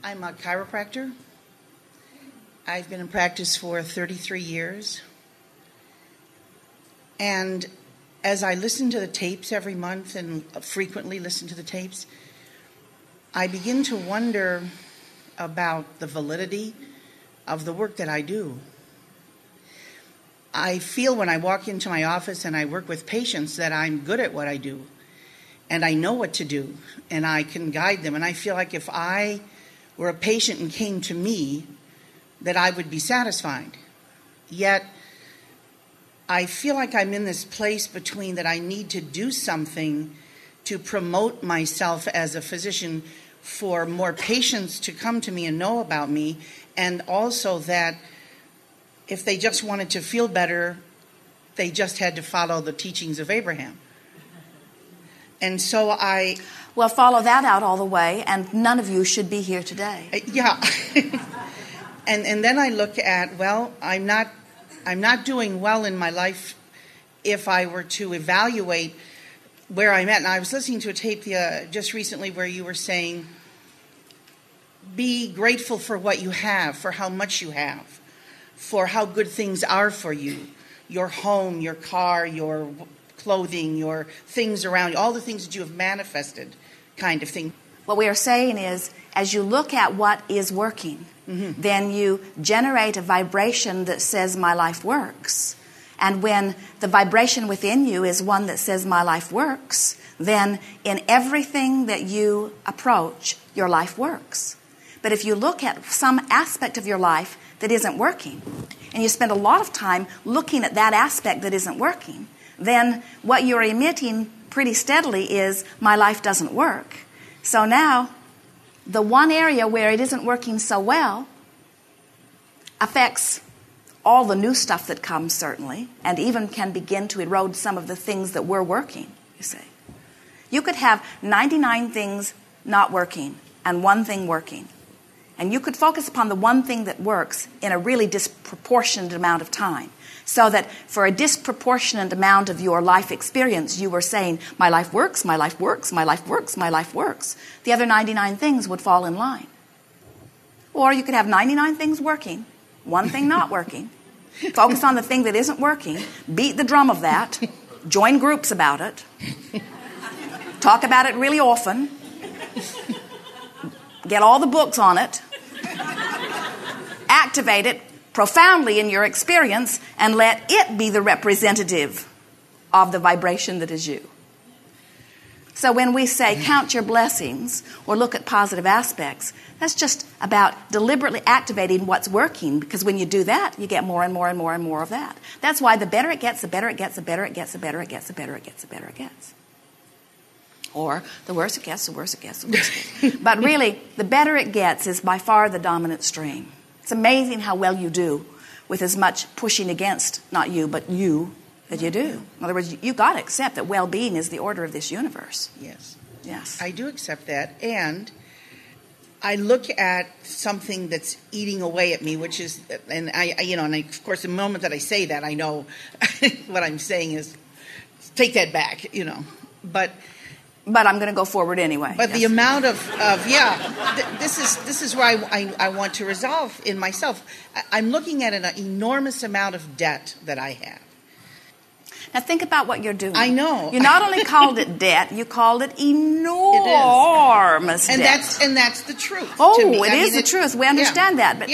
I'm a chiropractor. I've been in practice for 33 years. And as I listen to the tapes every month and frequently listen to the tapes, I begin to wonder about the validity of the work that I do. I feel when I walk into my office and I work with patients that I'm good at what I do, and I know what to do, and I can guide them. And I feel like if I were a patient and came to me, that I would be satisfied. Yet, I feel like I'm in this place between that I need to do something to promote myself as a physician for more patients to come to me and know about me, and also that if they just wanted to feel better, they just had to follow the teachings of Abraham. And so Well, follow that out all the way, and none of you should be here today. Yeah. and then I look at, well, I'm not doing well in my life if I were to evaluate where I'm at. And I was listening to a tape just recently where you were saying, be grateful for what you have, for how much you have, for how good things are for you. Your home, your car, your clothing, your things around you, all the things that you have manifested, kind of thing. What we are saying is, as you look at what is working, then you generate a vibration that says, my life works. And when the vibration within you is one that says, my life works, then in everything that you approach, your life works. But if you look at some aspect of your life that isn't working, and you spend a lot of time looking at that aspect that isn't working, then what you're emitting pretty steadily is, my life doesn't work. So now, the one area where it isn't working so well affects all the new stuff that comes, certainly, and even can begin to erode some of the things that were working, you see. You could have 99 things not working and one thing working. And you could focus upon the one thing that works in a really disproportionate amount of time. So that for a disproportionate amount of your life experience, you were saying, my life works, my life works, my life works, my life works. The other 99 things would fall in line. Or you could have 99 things working, one thing not working. Focus on the thing that isn't working. Beat the drum of that. Join groups about it. Talk about it really often. Get all the books on it. Activate it profoundly in your experience, and let it be the representative of the vibration that is you. So when we say count your blessings or look at positive aspects, that's just about deliberately activating what's working, because when you do that, you get more and more and more and more of that. That's why the better it gets, the better it gets, the better it gets, the better it gets, the better it gets, the better it gets. Or the worse it gets, the worse it gets, the worse it gets. But really, the better it gets is by far the dominant stream. It's amazing how well you do with as much pushing against, not you, but you, that you do. In other words, you've got to accept that well-being is the order of this universe. Yes. Yes. I do accept that. And I look at something that's eating away at me, which is, and of course, the moment that I say that, I know what I'm saying is, take that back, But I'm going to go forward anyway. But yes. The amount of this is where I want to resolve in myself. I'm looking at an enormous amount of debt that I have. Now think about what you're doing. I know. You not only called it debt, you called it enormous debt. And that's the truth. Oh, to me. it is the truth. We understand that. But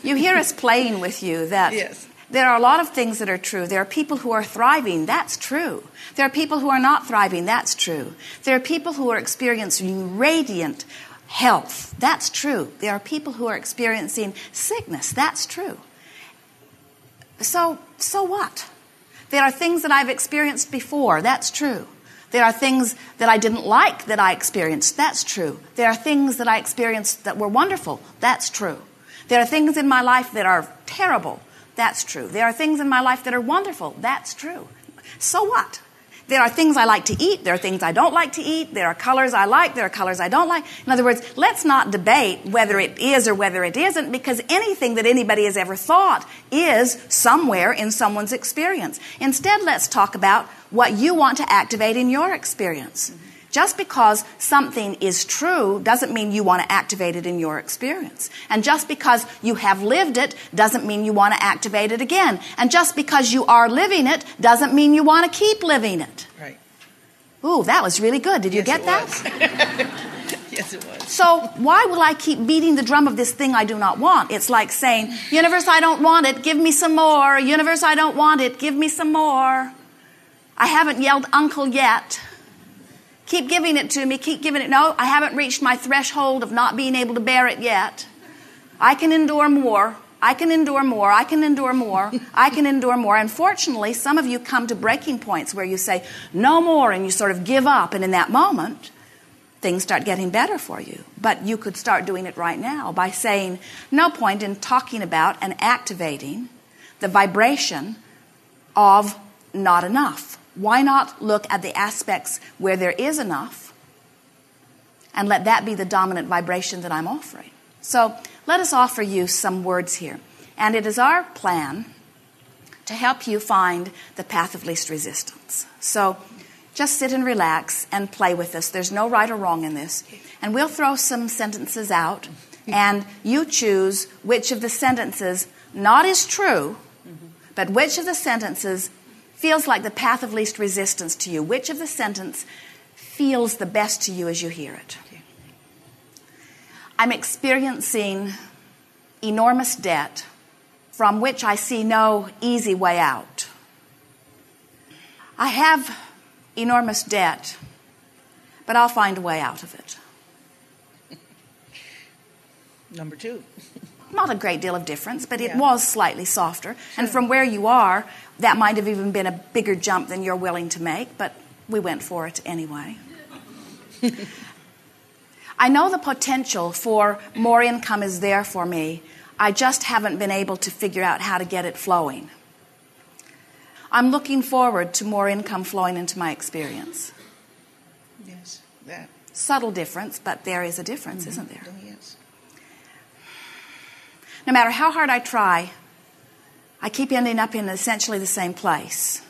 you hear us playing with you that yes. There are a lot of things that are true. There are people who are thriving. That's true. There are people who are not thriving. That's true. There are people who are experiencing radiant health. That's true. There are people who are experiencing sickness. That's true. So what? There are things that I've experienced before. That's true. There are things that I didn't like that I experienced. That's true. There are things that I experienced that were wonderful. That's true. There are things in my life that are terrible. That's true. There are things in my life that are wonderful. That's true. So what? There are things I like to eat. There are things I don't like to eat. There are colors I like. There are colors I don't like. In other words, let's not debate whether it is or whether it isn't, because anything that anybody has ever thought is somewhere in someone's experience. Instead, let's talk about what you want to activate in your experience. Just because something is true doesn't mean you want to activate it in your experience. And just because you have lived it doesn't mean you want to activate it again. And just because you are living it doesn't mean you want to keep living it. Right. Ooh, that was really good. Did you get that? Yes, it was. So why will I keep beating the drum of this thing I do not want? It's like saying, universe, I don't want it. Give me some more. Universe, I don't want it. Give me some more. I haven't yelled uncle yet. Keep giving it to me. Keep giving it. No, I haven't reached my threshold of not being able to bear it yet. I can endure more. I can endure more. I can endure more. I can endure more. Unfortunately, some of you come to breaking points where you say, no more, and you sort of give up. And in that moment, things start getting better for you. But you could start doing it right now by saying, no point in talking about and activating the vibration of not enough. Why not look at the aspects where there is enough and let that be the dominant vibration that I'm offering? So let us offer you some words here. And it is our plan to help you find the path of least resistance. So just sit and relax and play with us. There's no right or wrong in this. And we'll throw some sentences out, and you choose which of the sentences not is true, but which of the sentences feels like the path of least resistance to you. Which of the sentence feels the best to you as you hear it? Okay. I'm experiencing enormous debt from which I see no easy way out. I have enormous debt, but I'll find a way out of it. Number 2. Not a great deal of difference, but it Yeah. was slightly softer. Sure. And from where you are, that might have even been a bigger jump than you're willing to make, but we went for it anyway. I know the potential for more income is there for me. I just haven't been able to figure out how to get it flowing. I'm looking forward to more income flowing into my experience. Yes, that. Subtle difference, but there is a difference, isn't there? Oh, yes. No matter how hard I try, I keep ending up in essentially the same place.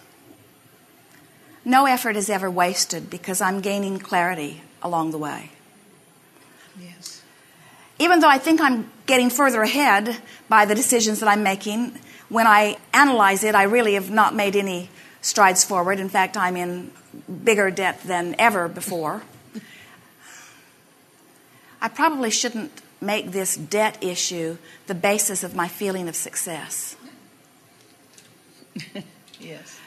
No effort is ever wasted because I'm gaining clarity along the way. Yes. Even though I think I'm getting further ahead by the decisions that I'm making, when I analyze it, I really have not made any strides forward. In fact, I'm in bigger debt than ever before. I probably shouldn't make this debt issue the basis of my feeling of success. Yes.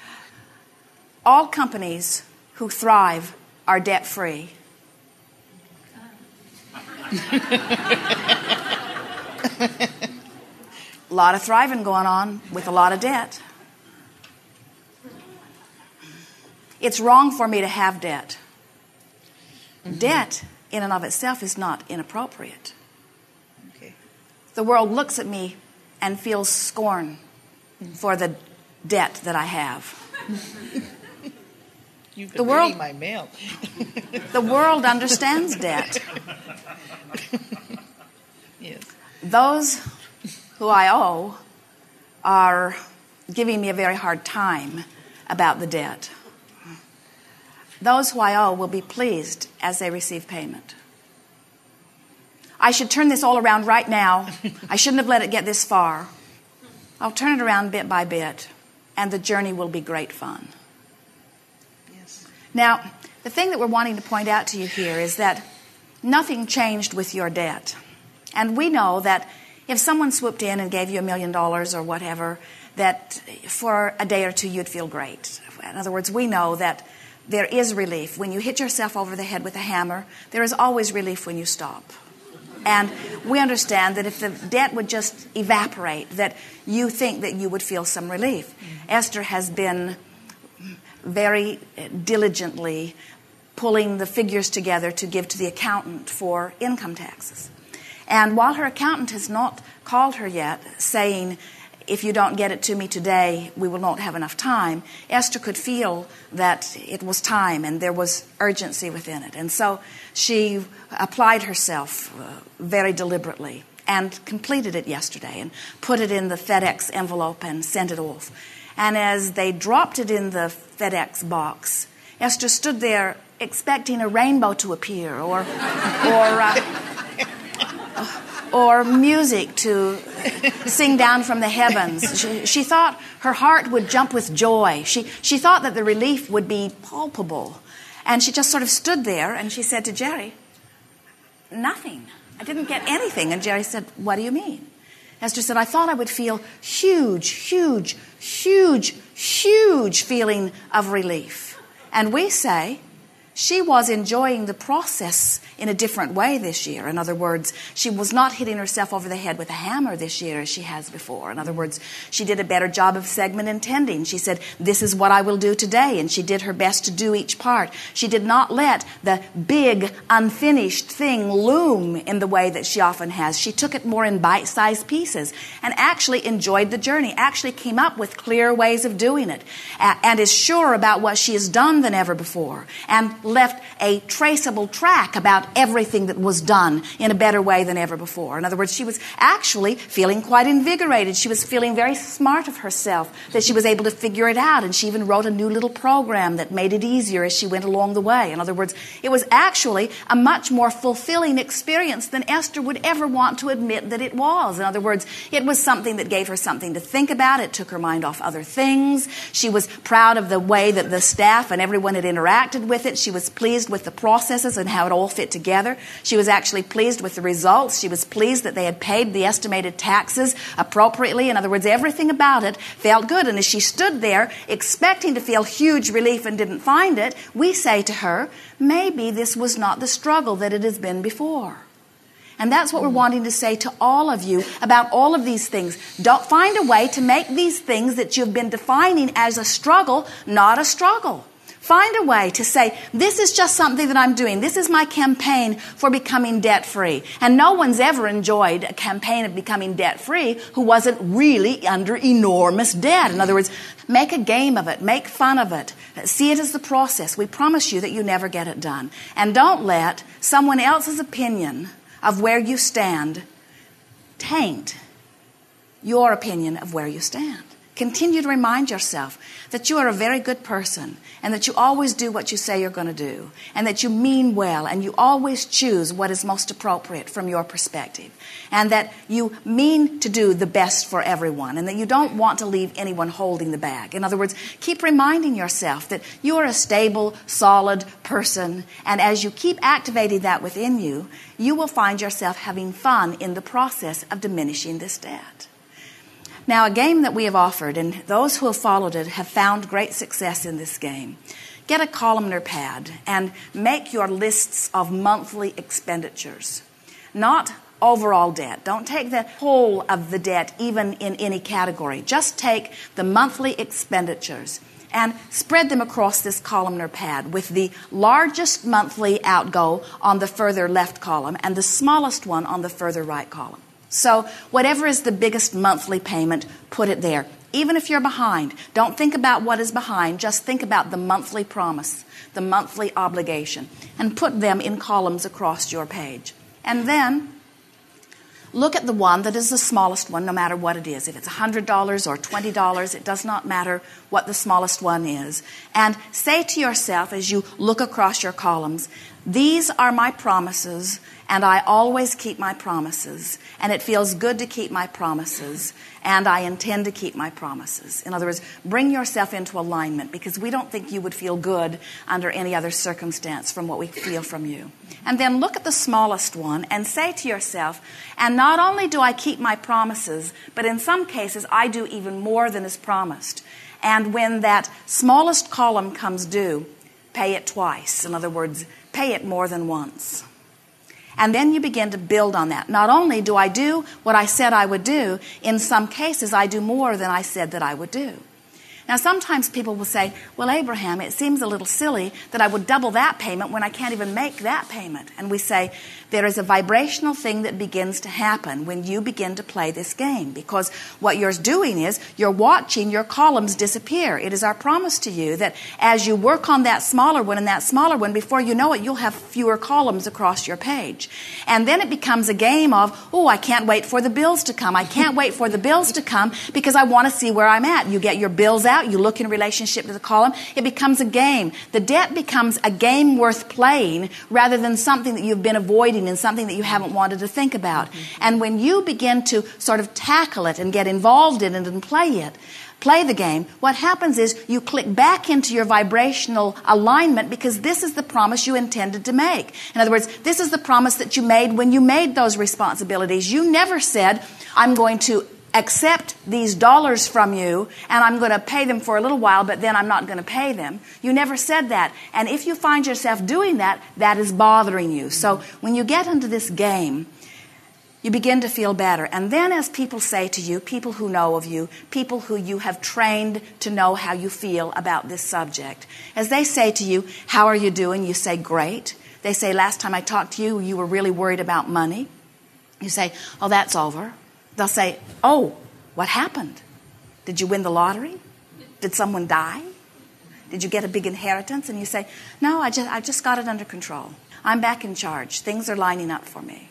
All companies who thrive are debt-free. A lot of thriving going on with a lot of debt. It's wrong for me to have debt. Debt in and of itself is not inappropriate. Okay. The world looks at me and feels scorn for the debt that I have. You've The been world- reading my mail. The world understands debt. Yes. Those who I owe are giving me a very hard time about the debt. Those who I owe will be pleased as they receive payment. I should turn this all around right now. I shouldn't have let it get this far. I'll turn it around bit by bit, and the journey will be great fun. Yes. Now, the thing that we're wanting to point out to you here is that nothing changed with your debt. And we know that if someone swooped in and gave you $1 million or whatever, that for a day or two you'd feel great. In other words, we know that there is relief. When you hit yourself over the head with a hammer, there is always relief when you stop. And we understand that if the debt would just evaporate, that you think that you would feel some relief. Esther has been very diligently pulling the figures together to give to the accountant for income taxes. And while her accountant has not called her yet, saying, if you don't get it to me today, we will not have enough time, Esther could feel that it was time and there was urgency within it. And so she applied herself very deliberately and completed it yesterday and put it in the FedEx envelope and sent it off. And as they dropped it in the FedEx box, Esther stood there expecting a rainbow to appear or music to sing down from the heavens. She thought her heart would jump with joy. She thought that the relief would be palpable. And she just sort of stood there and she said to Jerry, nothing. I didn't get anything. And Jerry said, what do you mean? Esther said, I thought I would feel huge feeling of relief. And we say, she was enjoying the process in a different way this year. In other words, she was not hitting herself over the head with a hammer this year as she has before. In other words, she did a better job of segment intending. She said, this is what I will do today. And she did her best to do each part. She did not let the big, unfinished thing loom in the way that she often has. She took it more in bite-sized pieces and actually enjoyed the journey, actually came up with clear ways of doing it, and is sure about what she has done than ever before, and left a traceable track about everything that was done in a better way than ever before. In other words, she was actually feeling quite invigorated. She was feeling very smart of herself, that she was able to figure it out, and she even wrote a new little program that made it easier as she went along the way. In other words, it was actually a much more fulfilling experience than Esther would ever want to admit that it was. In other words, it was something that gave her something to think about. It took her mind off other things. She was proud of the way that the staff and everyone had interacted with it. She was pleased with the processes and how it all fit together. She was actually pleased with the results. She was pleased that they had paid the estimated taxes appropriately. In other words, everything about it felt good. And as she stood there expecting to feel huge relief and didn't find it, we say to her, maybe this was not the struggle that it has been before. And that's what we're wanting to say to all of you about all of these things. Don't find a way to make these things that you've been defining as a struggle not a struggle. Find a way to say, this is just something that I'm doing. This is my campaign for becoming debt-free. And no one's ever enjoyed a campaign of becoming debt-free who wasn't really under enormous debt. In other words, make a game of it. Make fun of it. See it as the process. We promise you that you never get it done. And don't let someone else's opinion of where you stand taint your opinion of where you stand. Continue to remind yourself that you are a very good person and that you always do what you say you're going to do and that you mean well and you always choose what is most appropriate from your perspective and that you mean to do the best for everyone and that you don't want to leave anyone holding the bag. In other words, keep reminding yourself that you are a stable, solid person, and as you keep activating that within you, you will find yourself having fun in the process of diminishing this debt. Now, a game that we have offered, and those who have followed it have found great success in this game. Get a columnar pad and make your lists of monthly expenditures, not overall debt. Don't take the whole of the debt, even in any category. Just take the monthly expenditures and spread them across this columnar pad with the largest monthly outgo on the further left column and the smallest one on the further right column. So whatever is the biggest monthly payment, put it there. Even if you're behind, don't think about what is behind. Just think about the monthly promise, the monthly obligation, and put them in columns across your page. And then look at the one that is the smallest one, no matter what it is. If it's $100 or $20, it does not matter what the smallest one is. And say to yourself as you look across your columns, these are my promises, and I always keep my promises, and it feels good to keep my promises, and I intend to keep my promises. In other words, bring yourself into alignment, because we don't think you would feel good under any other circumstance from what we feel from you. And then look at the smallest one and say to yourself, and not only do I keep my promises, but in some cases I do even more than is promised. And when that smallest column comes due, pay it twice. In other words, pay it more than once. And then you begin to build on that. Not only do I do what I said I would do, in some cases I do more than I said that I would do. Now, sometimes people will say, well, Abraham, it seems a little silly that I would double that payment when I can't even make that payment. And we say, there is a vibrational thing that begins to happen when you begin to play this game. Because what you're doing is you're watching your columns disappear. It is our promise to you that as you work on that smaller one and that smaller one, before you know it, you'll have fewer columns across your page. And then it becomes a game of, oh, I can't wait for the bills to come. I can't wait for the bills to come because I want to see where I'm at. You get your bills out. out. You look in relationship to the column. It becomes a game. The debt becomes a game worth playing rather than something that you've been avoiding and something that you haven't wanted to think about. And when you begin to sort of tackle it and get involved in it and play the game, what happens is you click back into your vibrational alignment because this is the promise you intended to make. In other words, this is the promise that you made when you made those responsibilities. You never said, I'm going to accept these dollars from you and I'm going to pay them for a little while, but then I'm not going to pay them. You never said that. And if you find yourself doing that, that is bothering you. So when you get into this game, you begin to feel better. And then as people say to you, people who know of you, people who you have trained to know how you feel about this subject, as they say to you, how are you doing? You say, great. They say, last time I talked to you, you were really worried about money. You say, oh, that's over. They'll say, oh, what happened? Did you win the lottery? Did someone die? Did you get a big inheritance? And you say, no, I just got it under control. I'm back in charge. Things are lining up for me.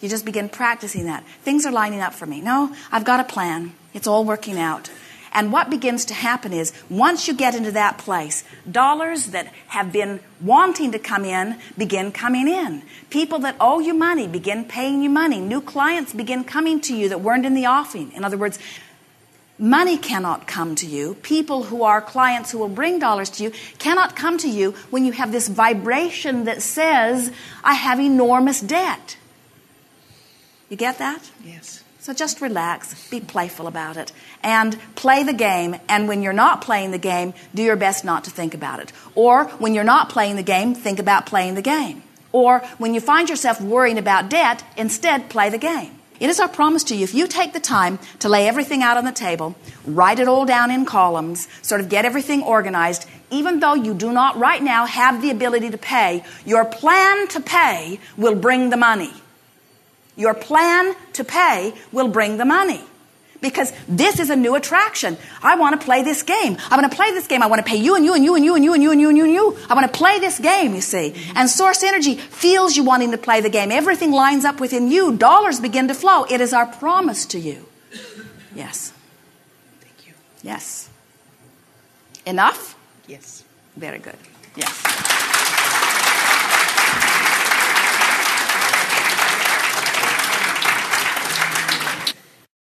You just begin practicing that. Things are lining up for me. No, I've got a plan. It's all working out. And what begins to happen is, once you get into that place, dollars that have been wanting to come in begin coming in. People that owe you money begin paying you money. New clients begin coming to you that weren't in the offing. In other words, money cannot come to you. People who are clients who will bring dollars to you cannot come to you when you have this vibration that says, I have enormous debt. You get that? Yes. So just relax, be playful about it, and play the game. And when you're not playing the game, do your best not to think about it. Or when you're not playing the game, think about playing the game. Or when you find yourself worrying about debt, instead play the game. It is our promise to you, if you take the time to lay everything out on the table, write it all down in columns, sort of get everything organized, even though you do not right now have the ability to pay, your plan to pay will bring the money. Your plan to pay will bring the money. Because this is a new attraction. I want to play this game. I want to play this game. I want to pay you and you and you and you and you and you and you and you and you. I want to play this game, you see. And source energy feels you wanting to play the game. Everything lines up within you. Dollars begin to flow. It is our promise to you. Yes. Thank you. Yes. Enough? Yes. Very good. Yes.